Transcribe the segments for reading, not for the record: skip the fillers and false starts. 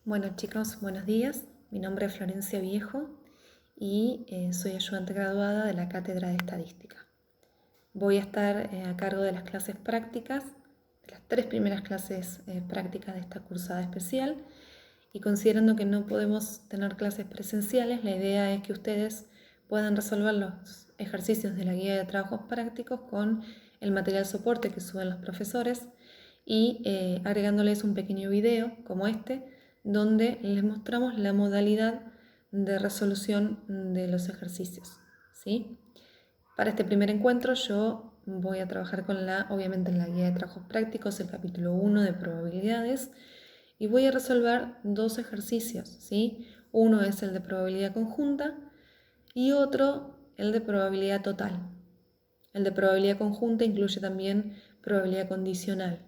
Bueno chicos, buenos días. Mi nombre es Florencia Viejo y soy ayudante graduada de la Cátedra de Estadística. Voy a estar a cargo de las clases prácticas, de las 3 primeras clases prácticas de esta cursada especial, y considerando que no podemos tener clases presenciales, la idea es que ustedes puedan resolver los ejercicios de la guía de trabajos prácticos con el material soporte que suben los profesores y agregándoles un pequeño video como este, donde les mostramos la modalidad de resolución de los ejercicios, ¿sí? Para este primer encuentro yo voy a trabajar obviamente en la guía de trabajos prácticos, el capítulo 1 de probabilidades, y voy a resolver 2 ejercicios, ¿sí? Uno es el de probabilidad conjunta y otro el de probabilidad total. El de probabilidad conjunta incluye también probabilidad condicional,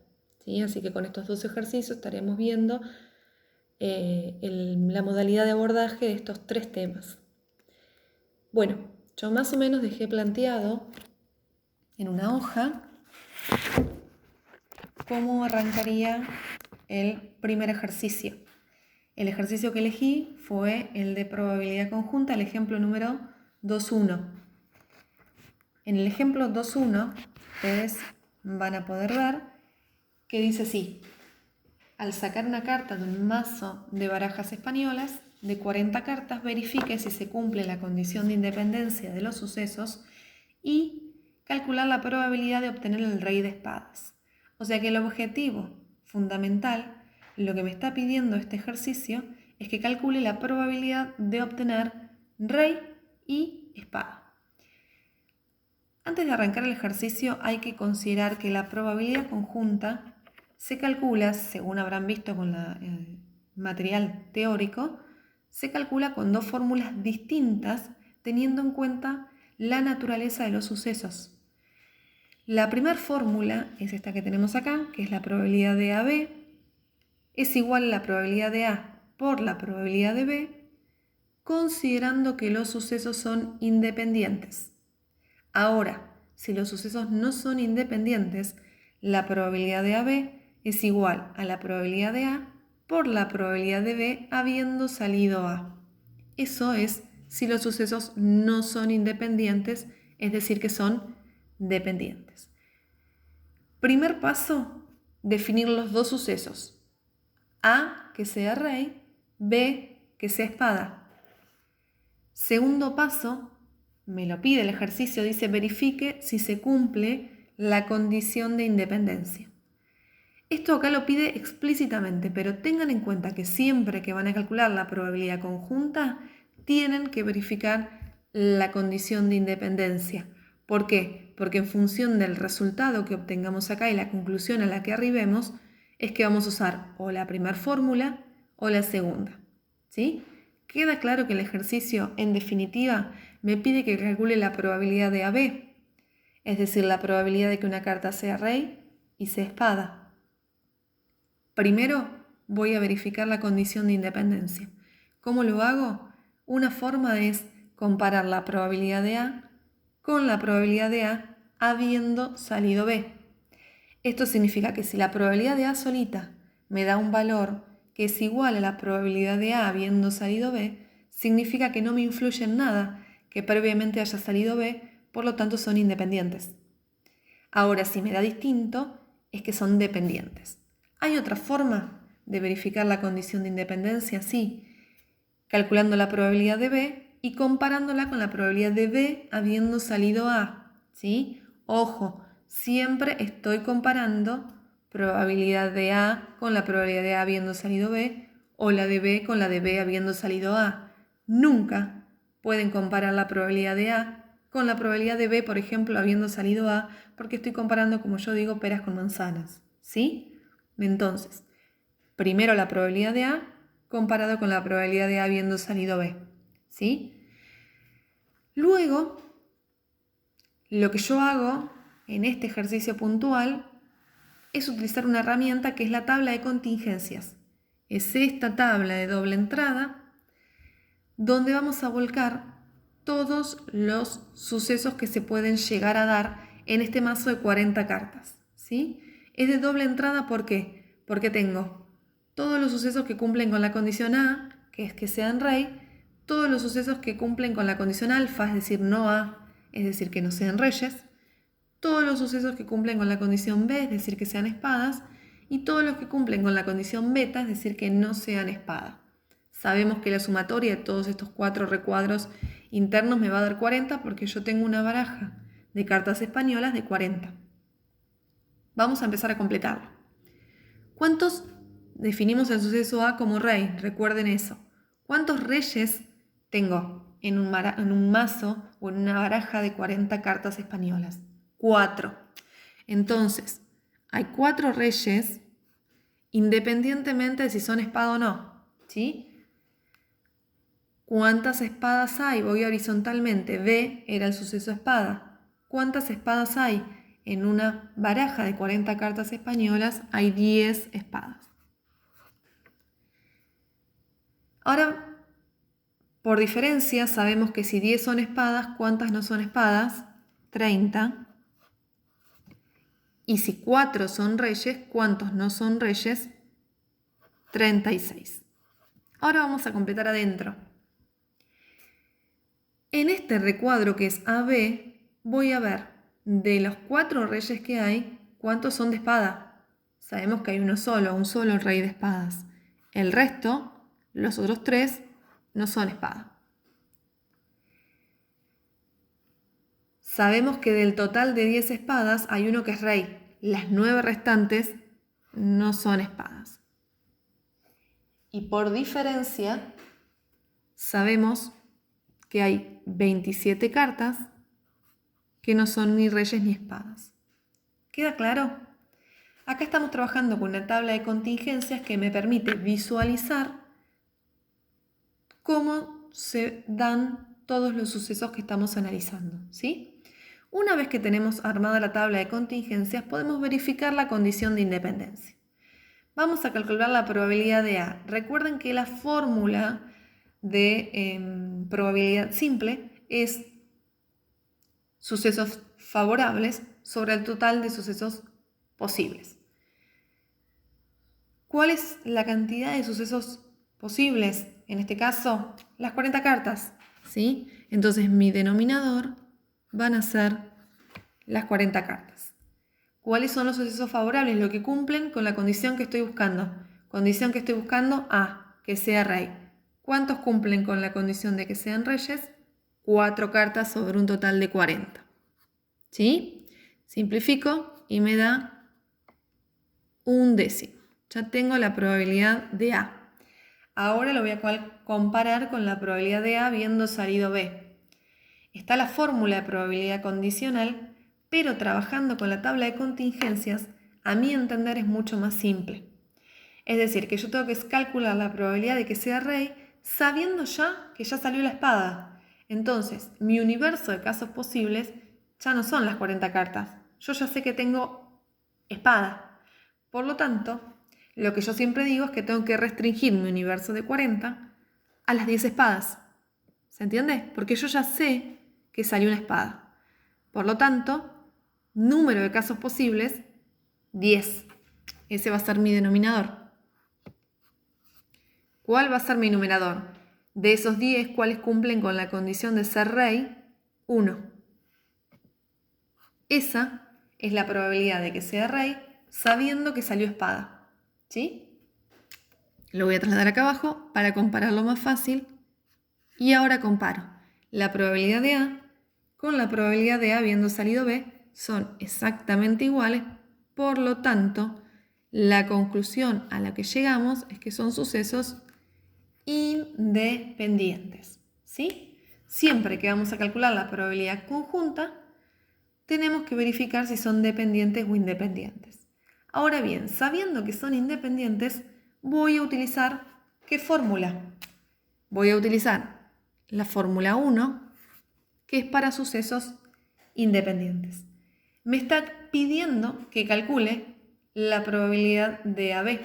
¿sí? Así que con estos 2 ejercicios estaremos viendo la modalidad de abordaje de estos 3 temas. Bueno, yo más o menos dejé planteado en una hoja cómo arrancaría el primer ejercicio. El ejercicio que elegí fue el de probabilidad conjunta, el ejemplo número 2.1. En el ejemplo 2.1 ustedes van a poder ver que dice así: al sacar una carta de un mazo de barajas españolas, de 40 cartas, verifique si se cumple la condición de independencia de los sucesos y calcular la probabilidad de obtener el rey de espadas. O sea que el objetivo fundamental, lo que me está pidiendo este ejercicio, es que calcule la probabilidad de obtener rey y espada. Antes de arrancar el ejercicio hay que considerar que la probabilidad conjunta se calcula, según habrán visto con el material teórico, se calcula con 2 fórmulas distintas teniendo en cuenta la naturaleza de los sucesos. La primera fórmula es esta que tenemos acá, que es la probabilidad de AB, es igual a la probabilidad de A por la probabilidad de B, considerando que los sucesos son independientes. Ahora, si los sucesos no son independientes, la probabilidad de AB es igual a la probabilidad de A por la probabilidad de B habiendo salido A. Eso es si los sucesos no son independientes, es decir, que son dependientes. Primer paso, definir los 2 sucesos. A, que sea rey, B, que sea espada. Segundo paso, me lo pide el ejercicio, dice verifique si se cumple la condición de independencia. Esto acá lo pide explícitamente, pero tengan en cuenta que siempre que van a calcular la probabilidad conjunta, tienen que verificar la condición de independencia. ¿Por qué? Porque en función del resultado que obtengamos acá y la conclusión a la que arribemos, es que vamos a usar o la primera fórmula o la segunda, ¿sí? Queda claro que el ejercicio, en definitiva, me pide que calcule la probabilidad de AB, es decir, la probabilidad de que una carta sea rey y sea espada. Primero voy a verificar la condición de independencia. ¿Cómo lo hago? Una forma es comparar la probabilidad de A con la probabilidad de A habiendo salido B. Esto significa que si la probabilidad de A solita me da un valor que es igual a la probabilidad de A habiendo salido B, significa que no me influye en nada que previamente haya salido B, por lo tanto son independientes. Ahora, si me da distinto, es que son dependientes. ¿Hay otra forma de verificar la condición de independencia? Sí, calculando la probabilidad de B y comparándola con la probabilidad de B habiendo salido A, ¿sí? Ojo, siempre estoy comparando probabilidad de A con la probabilidad de A habiendo salido B o la de B con la de B habiendo salido A. Nunca pueden comparar la probabilidad de A con la probabilidad de B, por ejemplo, habiendo salido A, porque estoy comparando, como yo digo, peras con manzanas, ¿sí? Entonces, primero la probabilidad de A comparado con la probabilidad de A habiendo salido B, ¿sí? Luego, lo que yo hago en este ejercicio puntual es utilizar una herramienta que es la tabla de contingencias. Es esta tabla de doble entrada donde vamos a volcar todos los sucesos que se pueden llegar a dar en este mazo de 40 cartas, ¿sí? Es de doble entrada, ¿por qué? Porque tengo todos los sucesos que cumplen con la condición A, que es que sean rey, todos los sucesos que cumplen con la condición alfa, es decir, no A, es decir, que no sean reyes, todos los sucesos que cumplen con la condición B, es decir, que sean espadas, y todos los que cumplen con la condición beta, es decir, que no sean espada. Sabemos que la sumatoria de todos estos 4 recuadros internos me va a dar 40 porque yo tengo una baraja de cartas españolas de 40. Vamos a empezar a completarlo. ¿Cuántos definimos el suceso A como rey? Recuerden eso. ¿Cuántos reyes tengo en un mazo o en una baraja de 40 cartas españolas? 4. Entonces, hay 4 reyes independientemente de si son espada o no, ¿sí? ¿Cuántas espadas hay? Voy horizontalmente. B era el suceso espada. ¿Cuántas espadas hay? En una baraja de 40 cartas españolas hay 10 espadas. Ahora, por diferencia, sabemos que si 10 son espadas, ¿cuántas no son espadas? 30. Y si 4 son reyes, ¿cuántos no son reyes? 36. Ahora vamos a completar adentro. En este recuadro que es AB, voy a ver de los 4 reyes que hay, ¿cuántos son de espada? Sabemos que hay un solo rey de espadas. El resto, los otros 3, no son espada. Sabemos que del total de 10 espadas hay uno que es rey. Las 9 restantes no son espadas. Y por diferencia, sabemos que hay 27 cartas que no son ni reyes ni espadas. ¿Queda claro? Acá estamos trabajando con una tabla de contingencias que me permite visualizar cómo se dan todos los sucesos que estamos analizando, ¿sí? Una vez que tenemos armada la tabla de contingencias, podemos verificar la condición de independencia. Vamos a calcular la probabilidad de A. Recuerden que la fórmula de probabilidad simple es sucesos favorables sobre el total de sucesos posibles. ¿Cuál es la cantidad de sucesos posibles? En este caso, las 40 cartas, ¿sí? Entonces mi denominador van a ser las 40 cartas. ¿Cuáles son los sucesos favorables? Lo que cumplen con la condición que estoy buscando. Condición que estoy buscando, A, que sea rey. ¿Cuántos cumplen con la condición de que sean reyes? 4 cartas sobre un total de 40. ¿Sí? Simplifico y me da 1/10. Ya tengo la probabilidad de A. Ahora lo voy a comparar con la probabilidad de A habiendo salido B. Está la fórmula de probabilidad condicional, pero trabajando con la tabla de contingencias, a mi entender es mucho más simple. Es decir, que yo tengo que calcular la probabilidad de que sea rey sabiendo ya que ya salió la espada. Entonces, mi universo de casos posibles ya no son las 40 cartas. Yo ya sé que tengo espada. Por lo tanto, lo que yo siempre digo es que tengo que restringir mi universo de 40 a las 10 espadas. ¿Se entiende? Porque yo ya sé que salió una espada. Por lo tanto, número de casos posibles, 10. Ese va a ser mi denominador. ¿Cuál va a ser mi numerador? De esos 10, ¿cuáles cumplen con la condición de ser rey? 1. Esa es la probabilidad de que sea rey sabiendo que salió espada. ¿Sí? Lo voy a trasladar acá abajo para compararlo más fácil. Y ahora comparo. La probabilidad de A con la probabilidad de A habiendo salido B son exactamente iguales. Por lo tanto, la conclusión a la que llegamos es que son sucesos independientes. ¿Sí? Siempre que vamos a calcular la probabilidad conjunta, tenemos que verificar si son dependientes o independientes. Ahora bien, sabiendo que son independientes, voy a utilizar ¿qué fórmula? Voy a utilizar la fórmula 1, que es para sucesos independientes. Me está pidiendo que calcule la probabilidad de AB.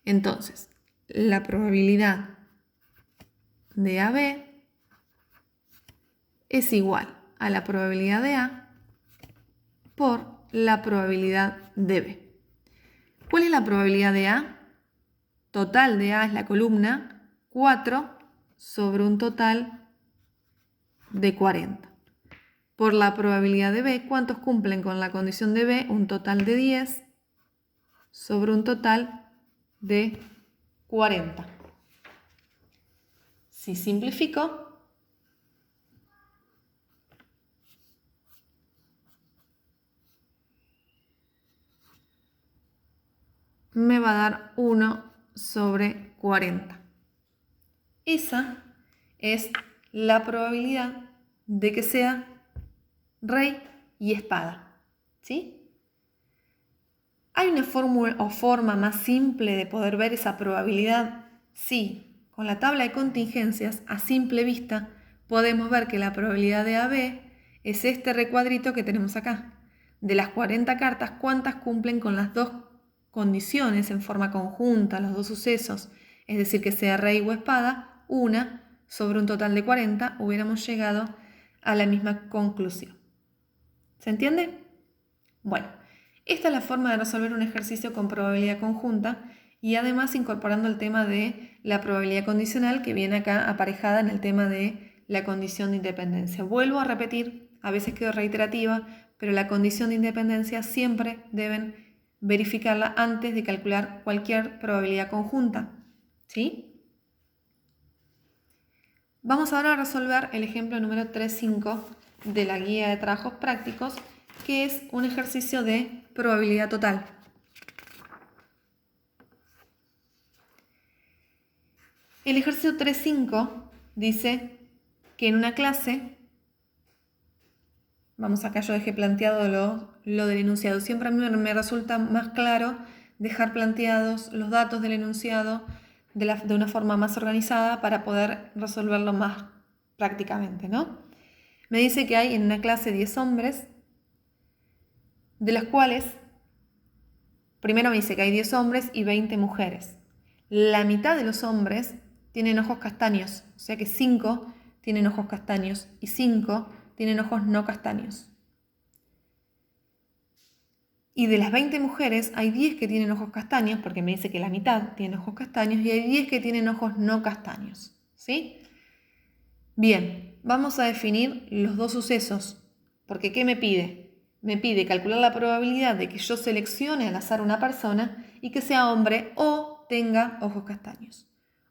Entonces, la probabilidad de AB es igual a la probabilidad de A por la probabilidad de B. ¿Cuál es la probabilidad de A? total de A es la columna, 4 sobre un total de 40. Por la probabilidad de B, ¿cuántos cumplen con la condición de B? Un total de 10 sobre un total de 40. Si simplifico, me va a dar 1 sobre 40. Esa es la probabilidad de que sea rey y espada, ¿sí? ¿Hay una fórmula o forma más simple de poder ver esa probabilidad? Sí, con la tabla de contingencias, a simple vista, podemos ver que la probabilidad de AB es este recuadrito que tenemos acá. De las 40 cartas, ¿cuántas cumplen con las dos condiciones en forma conjunta, los dos sucesos? Es decir, que sea rey o espada, una sobre un total de 40, hubiéramos llegado a la misma conclusión. ¿Se entiende? Bueno, esta es la forma de resolver un ejercicio con probabilidad conjunta y además incorporando el tema de la probabilidad condicional que viene acá aparejada en el tema de la condición de independencia. Vuelvo a repetir, a veces quedo reiterativa, pero la condición de independencia siempre deben verificarla antes de calcular cualquier probabilidad conjunta, ¿sí? Vamos ahora a resolver el ejemplo número 3.5 de la guía de trabajos prácticos, que es un ejercicio de probabilidad total. El ejercicio 3.5 dice que en una clase, vamos acá yo dejé planteado lo del enunciado, siempre a mí me resulta más claro dejar planteados los datos del enunciado de una forma más organizada para poder resolverlo más prácticamente, ¿no? Me dice que hay en una clase 10 hombres, de los cuales, primero me dice que hay 10 hombres y 20 mujeres. La mitad de los hombres tienen ojos castaños, o sea que 5 tienen ojos castaños y 5 tienen ojos no castaños. Y de las 20 mujeres hay 10 que tienen ojos castaños, porque me dice que la mitad tiene ojos castaños, y hay 10 que tienen ojos no castaños, ¿sí? Bien, vamos a definir los dos sucesos, porque ¿qué me pide? Me pide calcular la probabilidad de que yo seleccione al azar una persona y que sea hombre o tenga ojos castaños.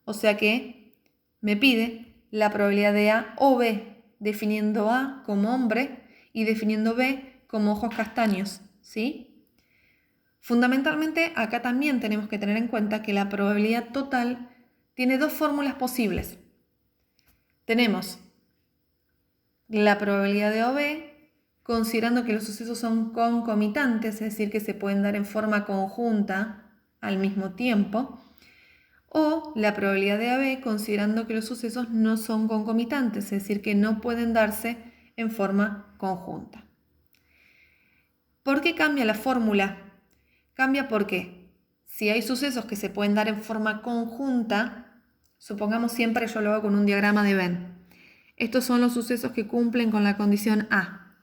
O sea que me pide la probabilidad de A o B, definiendo A como hombre y definiendo B como ojos castaños, ¿sí? Fundamentalmente, acá también tenemos que tener en cuenta que la probabilidad total tiene dos fórmulas posibles. Tenemos la probabilidad de OB, considerando que los sucesos son concomitantes, es decir, que se pueden dar en forma conjunta al mismo tiempo, o la probabilidad de AB, considerando que los sucesos no son concomitantes, es decir, que no pueden darse en forma conjunta. ¿Por qué cambia la fórmula? Cambia porque si hay sucesos que se pueden dar en forma conjunta, supongamos siempre yo lo hago con un diagrama de Venn. Estos son los sucesos que cumplen con la condición A.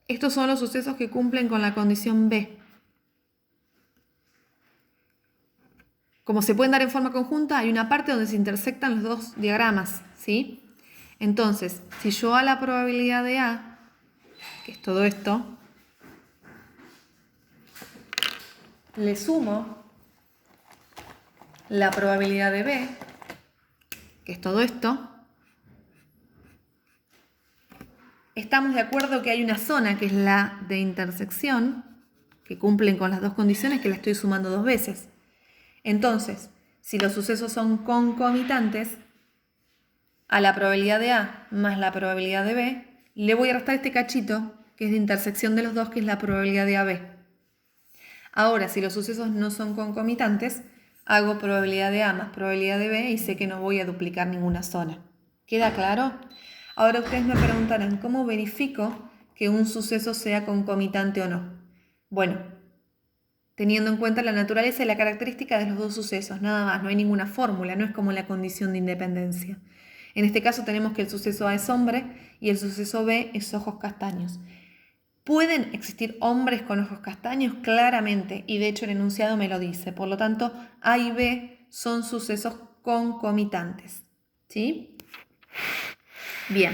Estos son los sucesos que cumplen con la condición B. Como se pueden dar en forma conjunta, hay una parte donde se intersectan los dos diagramas, ¿sí? Entonces, si yo a la probabilidad de A, que es todo esto, le sumo la probabilidad de B, que es todo esto, estamos de acuerdo que hay una zona que es la de intersección, que cumplen con las dos condiciones, que la estoy sumando dos veces. Entonces, si los sucesos son concomitantes, a la probabilidad de A más la probabilidad de B, le voy a restar este cachito, que es de intersección de los dos, que es la probabilidad de AB. Ahora, si los sucesos no son concomitantes, hago probabilidad de A más probabilidad de B y sé que no voy a duplicar ninguna zona. ¿Queda claro? Ahora ustedes me preguntarán, ¿cómo verifico que un suceso sea concomitante o no? Bueno, teniendo en cuenta la naturaleza y la característica de los dos sucesos, nada más, no hay ninguna fórmula, no es como la condición de independencia. En este caso tenemos que el suceso A es hombre y el suceso B es ojos castaños. ¿Pueden existir hombres con ojos castaños? Claramente, y de hecho el enunciado me lo dice. Por lo tanto, A y B son sucesos concomitantes. ¿Sí? Bien.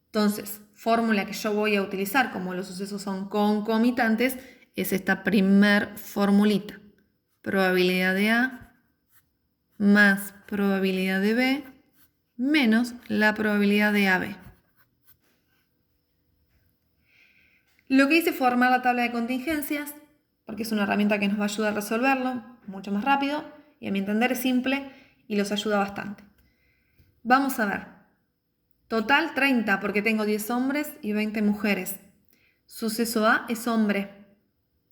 Entonces, fórmula que yo voy a utilizar como los sucesos son concomitantes es esta primer formulita. Probabilidad de A más probabilidad de B menos la probabilidad de AB. Lo que hice fue formar la tabla de contingencias, porque es una herramienta que nos va a ayudar a resolverlo mucho más rápido y a mi entender es simple y los ayuda bastante. Vamos a ver. Total 30 porque tengo 10 hombres y 20 mujeres. Suceso A es hombre.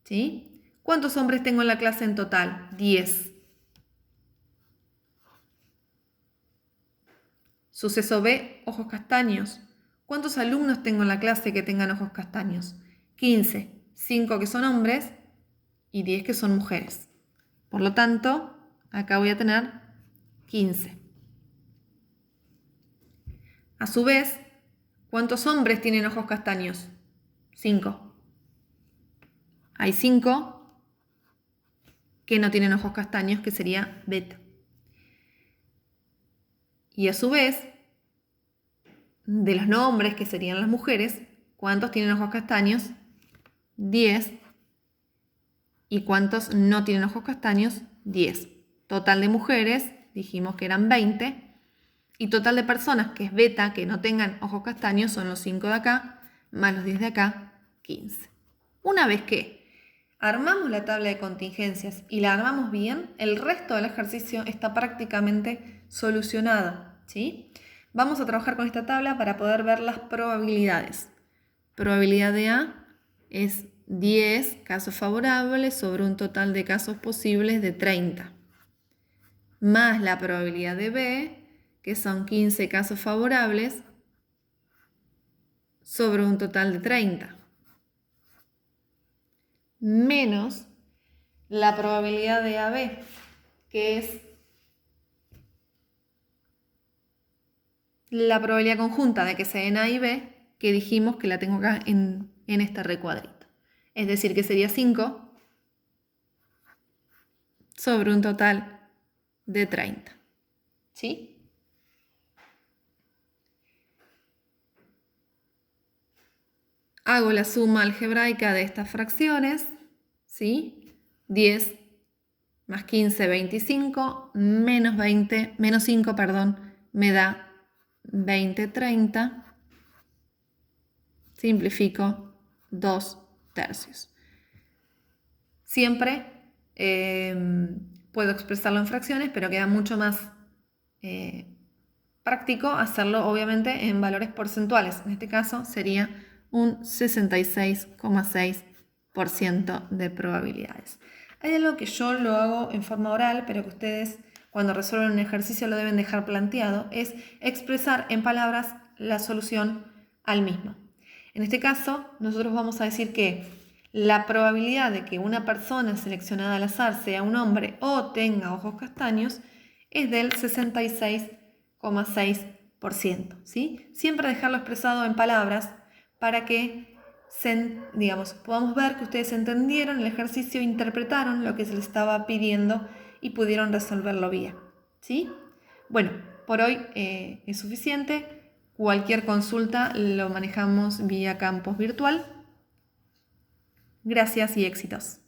¿Sí? ¿Cuántos hombres tengo en la clase en total? 10. Suceso B, ojos castaños. ¿Cuántos alumnos tengo en la clase que tengan ojos castaños? 15. 5 que son hombres y 10 que son mujeres. Por lo tanto, acá voy a tener 15. A su vez, ¿cuántos hombres tienen ojos castaños? 5. Hay 5 que no tienen ojos castaños, que sería beta. Y a su vez, de los no hombres, que serían las mujeres, ¿cuántos tienen ojos castaños? 10. ¿Y cuántos no tienen ojos castaños? 10. Total de mujeres, dijimos que eran 20. Y total de personas, que es beta, que no tengan ojos castaños, son los 5 de acá, más los 10 de acá, 15. Una vez que armamos la tabla de contingencias y la armamos bien, el resto del ejercicio está prácticamente solucionado, ¿sí? Vamos a trabajar con esta tabla para poder ver las probabilidades. Probabilidad de A es 10 casos favorables sobre un total de casos posibles de 30. Más la probabilidad de B, que son 15 casos favorables sobre un total de 30. Menos la probabilidad de AB, que es la probabilidad conjunta de que se den A y B, que dijimos que la tengo acá en este recuadrito. Es decir, que sería 5 sobre un total de 30. ¿Sí? Hago la suma algebraica de estas fracciones, ¿sí? 10 más 15, 25, menos 5, me da 20, 30. Simplifico 2/3. Siempre puedo expresarlo en fracciones, pero queda mucho más práctico hacerlo obviamente en valores porcentuales. En este caso sería un 66,6% de probabilidades. Hay algo que yo lo hago en forma oral, pero que ustedes cuando resuelven un ejercicio lo deben dejar planteado, es expresar en palabras la solución al mismo. En este caso, nosotros vamos a decir que la probabilidad de que una persona seleccionada al azar sea un hombre o tenga ojos castaños es del 66,6%, ¿sí? Siempre dejarlo expresado en palabras para que podamos ver que ustedes entendieron el ejercicio, interpretaron lo que se les estaba pidiendo y pudieron resolverlo bien, ¿sí? Bueno, por hoy es suficiente. Cualquier consulta lo manejamos vía campus virtual. Gracias y éxitos.